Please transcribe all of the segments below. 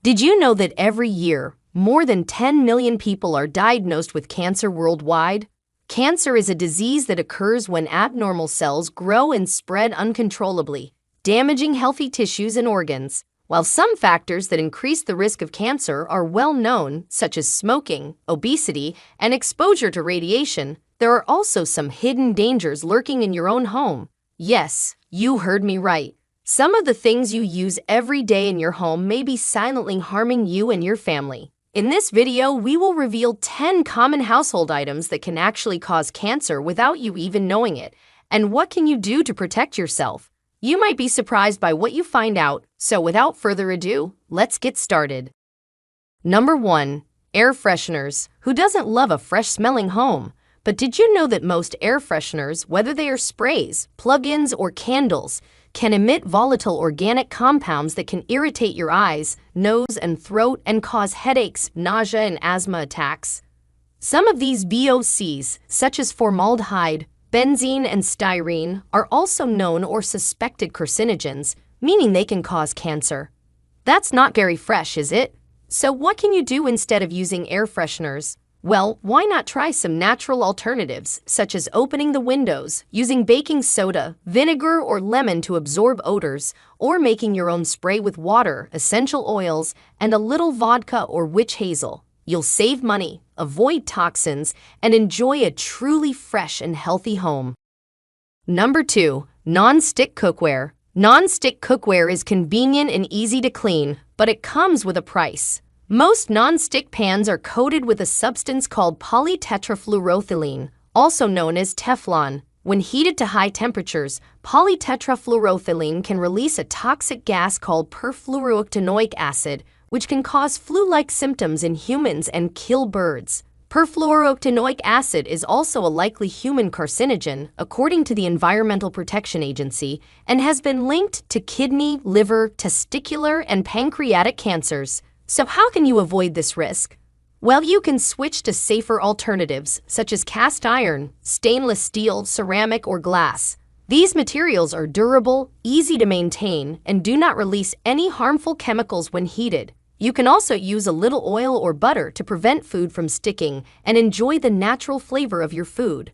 Did you know that every year, more than 10 million people are diagnosed with cancer worldwide? Cancer is a disease that occurs when abnormal cells grow and spread uncontrollably, damaging healthy tissues and organs. While some factors that increase the risk of cancer are well known, such as smoking, obesity, and exposure to radiation, there are also some hidden dangers lurking in your own home. Yes, you heard me right. Some of the things you use every day in your home may be silently harming you and your family. In this video, we will reveal 10 common household items that can actually cause cancer without you even knowing it. And what can you do to protect yourself? You might be surprised by what you find out, so without further ado, let's get started. Number 1. Air fresheners. Who doesn't love a fresh-smelling home? But did you know that most air fresheners, whether they are sprays, plug-ins, or candles, can emit volatile organic compounds that can irritate your eyes, nose, and throat and cause headaches, nausea, and asthma attacks? Some of these VOCs, such as formaldehyde, benzene, and styrene, are also known or suspected carcinogens, meaning they can cause cancer. That's not very fresh, is it? So what can you do instead of using air fresheners? Well, why not try some natural alternatives, such as opening the windows, using baking soda, vinegar, or lemon to absorb odors, or making your own spray with water, essential oils, and a little vodka or witch hazel. You'll save money, avoid toxins, and enjoy a truly fresh and healthy home. Number 2. Non-stick cookware. Non-stick cookware is convenient and easy to clean, but it comes with a price. Most non-stick pans are coated with a substance called polytetrafluoroethylene, also known as Teflon. When heated to high temperatures, polytetrafluoroethylene can release a toxic gas called perfluorooctanoic acid, which can cause flu-like symptoms in humans and kill birds. Perfluorooctanoic acid is also a likely human carcinogen, according to the Environmental Protection Agency, and has been linked to kidney, liver, testicular, and pancreatic cancers. So how can you avoid this risk? Well, you can switch to safer alternatives, such as cast iron, stainless steel, ceramic, or glass. These materials are durable, easy to maintain, and do not release any harmful chemicals when heated. You can also use a little oil or butter to prevent food from sticking and enjoy the natural flavor of your food.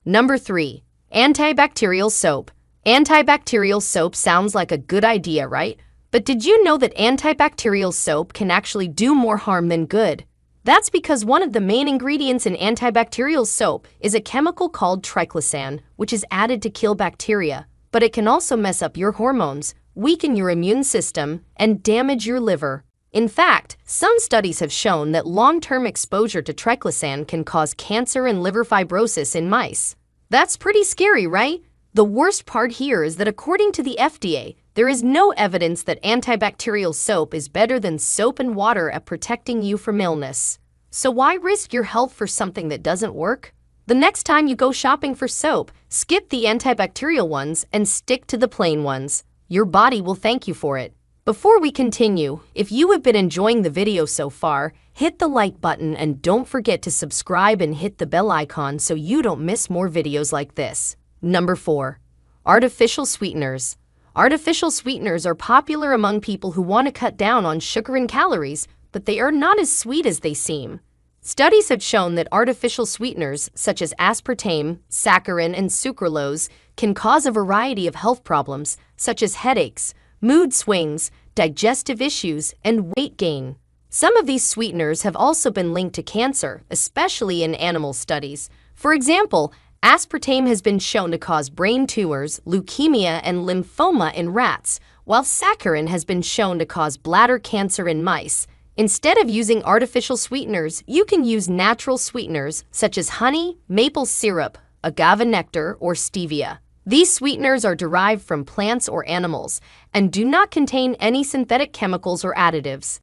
Number 3. Antibacterial soap. Antibacterial soap sounds like a good idea, right? But did you know that antibacterial soap can actually do more harm than good? That's because one of the main ingredients in antibacterial soap is a chemical called triclosan, which is added to kill bacteria. But it can also mess up your hormones, weaken your immune system, and damage your liver. In fact, some studies have shown that long-term exposure to triclosan can cause cancer and liver fibrosis in mice. That's pretty scary, right? The worst part here is that according to the FDA, there is no evidence that antibacterial soap is better than soap and water at protecting you from illness. So why risk your health for something that doesn't work? The next time you go shopping for soap, skip the antibacterial ones and stick to the plain ones. Your body will thank you for it. Before we continue, if you have been enjoying the video so far, hit the like button and don't forget to subscribe and hit the bell icon so you don't miss more videos like this. Number 4. Artificial sweeteners. Artificial sweeteners are popular among people who want to cut down on sugar and calories, but they are not as sweet as they seem. Studies have shown that artificial sweeteners, such as aspartame, saccharin, and sucralose, can cause a variety of health problems, such as headaches, mood swings, digestive issues, and weight gain. Some of these sweeteners have also been linked to cancer, especially in animal studies. For example, aspartame has been shown to cause brain tumors, leukemia, and lymphoma in rats, while saccharin has been shown to cause bladder cancer in mice. Instead of using artificial sweeteners, you can use natural sweeteners such as honey, maple syrup, agave nectar, or stevia. These sweeteners are derived from plants or animals and do not contain any synthetic chemicals or additives.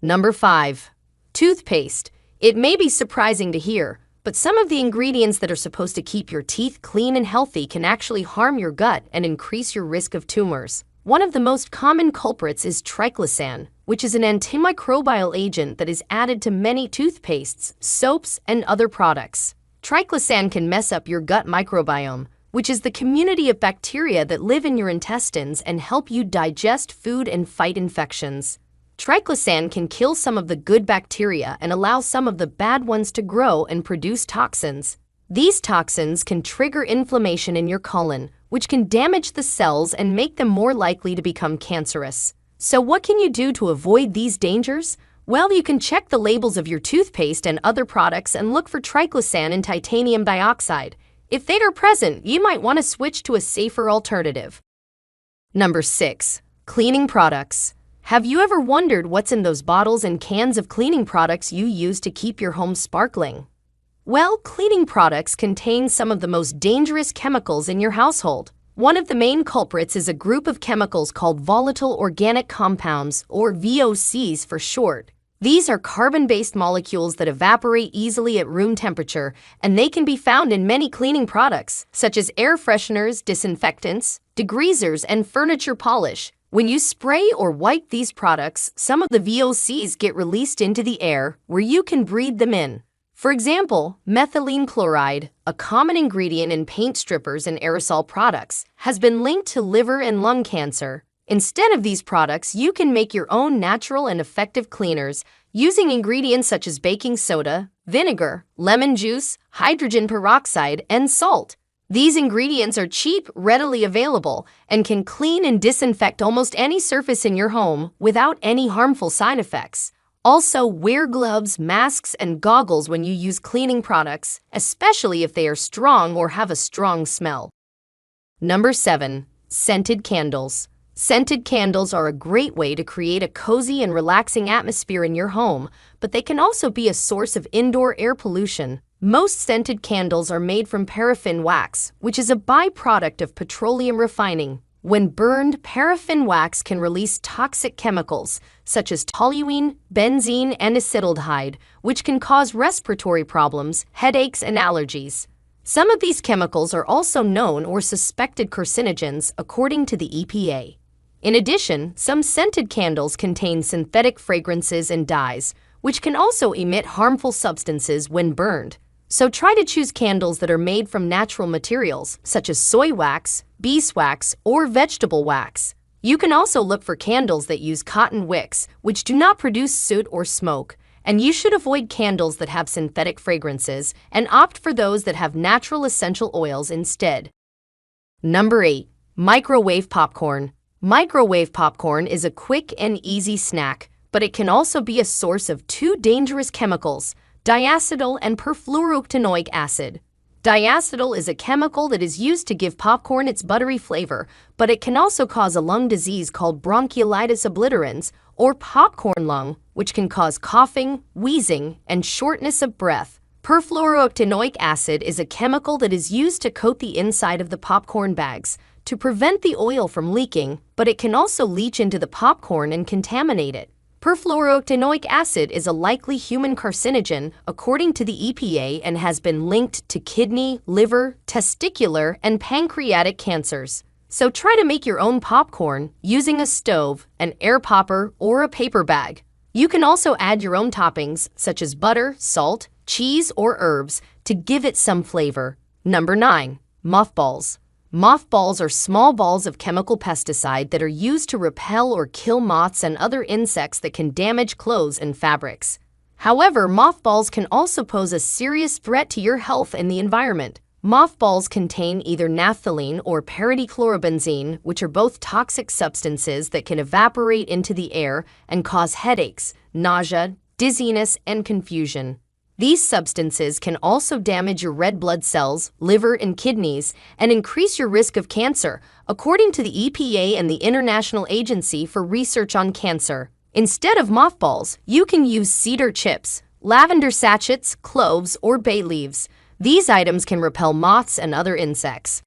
Number 5. Toothpaste. It may be surprising to hear, but some of the ingredients that are supposed to keep your teeth clean and healthy can actually harm your gut and increase your risk of tumors. One of the most common culprits is triclosan, which is an antimicrobial agent that is added to many toothpastes, soaps, and other products. Triclosan can mess up your gut microbiome, which is the community of bacteria that live in your intestines and help you digest food and fight infections. Triclosan can kill some of the good bacteria and allow some of the bad ones to grow and produce toxins. These toxins can trigger inflammation in your colon, which can damage the cells and make them more likely to become cancerous. So what can you do to avoid these dangers? Well, you can check the labels of your toothpaste and other products and look for triclosan and titanium dioxide. If they are present, you might want to switch to a safer alternative. Number 6. Cleaning products. Have you ever wondered what's in those bottles and cans of cleaning products you use to keep your home sparkling? Well, cleaning products contain some of the most dangerous chemicals in your household. One of the main culprits is a group of chemicals called volatile organic compounds, or VOCs for short. These are carbon-based molecules that evaporate easily at room temperature, and they can be found in many cleaning products, such as air fresheners, disinfectants, degreasers, and furniture polish. When you spray or wipe these products, some of the VOCs get released into the air, where you can breathe them in. For example, methylene chloride, a common ingredient in paint strippers and aerosol products, has been linked to liver and lung cancer. Instead of these products, you can make your own natural and effective cleaners using ingredients such as baking soda, vinegar, lemon juice, hydrogen peroxide, and salt. These ingredients are cheap, readily available, and can clean and disinfect almost any surface in your home without any harmful side effects. Also, wear gloves, masks, and goggles when you use cleaning products, especially if they are strong or have a strong smell. Number 7. Scented candles. Scented candles are a great way to create a cozy and relaxing atmosphere in your home, but they can also be a source of indoor air pollution. Most scented candles are made from paraffin wax, which is a byproduct of petroleum refining. When burned, paraffin wax can release toxic chemicals such as toluene, benzene, and acetaldehyde, which can cause respiratory problems, headaches, and allergies. Some of these chemicals are also known or suspected carcinogens, according to the EPA. In addition, some scented candles contain synthetic fragrances and dyes, which can also emit harmful substances when burned. So try to choose candles that are made from natural materials, such as soy wax, beeswax, or vegetable wax. You can also look for candles that use cotton wicks, which do not produce soot or smoke, and you should avoid candles that have synthetic fragrances and opt for those that have natural essential oils instead. Number 8. Microwave popcorn. Microwave popcorn is a quick and easy snack, but it can also be a source of two dangerous chemicals, diacetyl and perfluorooctanoic acid. Diacetyl is a chemical that is used to give popcorn its buttery flavor, but it can also cause a lung disease called bronchiolitis obliterans, or popcorn lung, which can cause coughing, wheezing, and shortness of breath. Perfluorooctanoic acid is a chemical that is used to coat the inside of the popcorn bags to prevent the oil from leaking, but it can also leach into the popcorn and contaminate it. Perfluorooctanoic acid is a likely human carcinogen, according to the EPA, and has been linked to kidney, liver, testicular, and pancreatic cancers. So try to make your own popcorn using a stove, an air popper, or a paper bag. You can also add your own toppings, such as butter, salt, cheese, or herbs, to give it some flavor. Number 9. Mothballs. Mothballs are small balls of chemical pesticide that are used to repel or kill moths and other insects that can damage clothes and fabrics. However, mothballs can also pose a serious threat to your health and the environment. Mothballs contain either naphthalene or paridichlorobenzene, which are both toxic substances that can evaporate into the air and cause headaches, nausea, dizziness, and confusion. These substances can also damage your red blood cells, liver, and kidneys, and increase your risk of cancer, according to the EPA and the International Agency for Research on Cancer. Instead of mothballs, you can use cedar chips, lavender sachets, cloves, or bay leaves. These items can repel moths and other insects.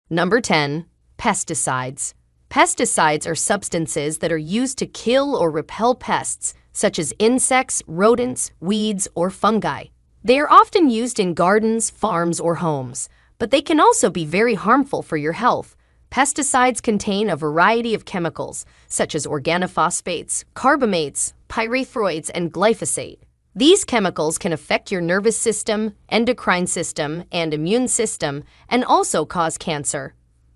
Number 10. Pesticides. Pesticides are substances that are used to kill or repel pests, such as insects, rodents, weeds, or fungi. They are often used in gardens, farms, or homes, but they can also be very harmful for your health. Pesticides contain a variety of chemicals, such as organophosphates, carbamates, pyrethroids, and glyphosate. These chemicals can affect your nervous system, endocrine system, and immune system, and also cause cancer.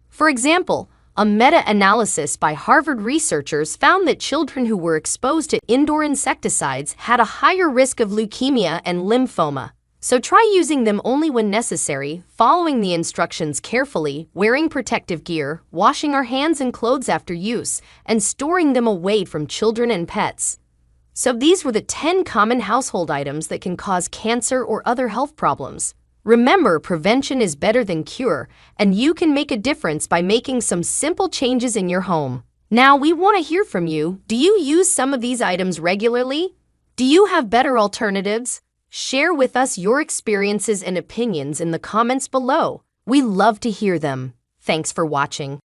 For example, A meta-analysis by Harvard researchers found that children who were exposed to indoor insecticides had a higher risk of leukemia and lymphoma. So try using them only when necessary, following the instructions carefully, wearing protective gear, washing our hands and clothes after use, and storing them away from children and pets. So these were the 10 common household items that can cause cancer or other health problems. Remember, prevention is better than cure, and you can make a difference by making some simple changes in your home. Now, we want to hear from you. Do you use some of these items regularly? Do you have better alternatives? Share with us your experiences and opinions in the comments below. We love to hear them. Thanks for watching.